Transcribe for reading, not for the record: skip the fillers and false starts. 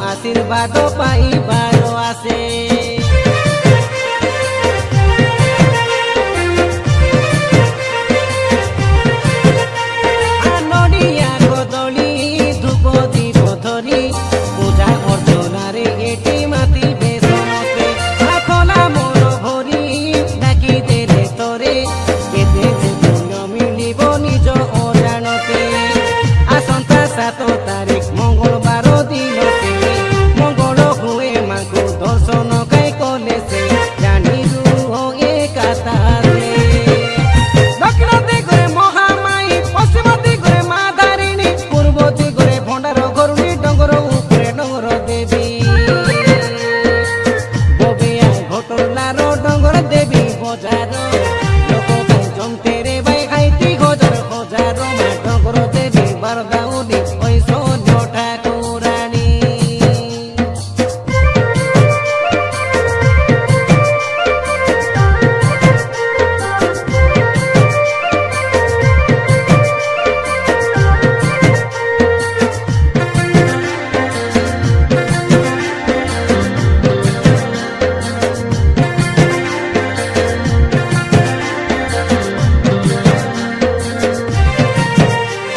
আশীর্বাদ পাইবার আসে। নড়িয়া কদলী ধূপ দীপ ধরি পূজা অর্চনারে এটি মাতিবে সমস্তে। খোলা মন ভরি ডাকিতে রে তরে কেতে পুণ্য মিলিব নিজ অজাণতে। আসন্তা 7 তারিখ মঙ্গলবার দিনতে মঙ্গল হুয়ে মাগো দর্শন কাই কলে সে জানি রুহ একাতারে। দক্ষিণ দিগরে মহামাই পশ্চিম দিগরে মা ধারিণী পূর্ব দিগরে ভণ্ডার গরুণী ডঙ্গর উপরে ডঙ্গর দেবী। ববিয়া ঘটনার ডঙ্গর দেবী বজার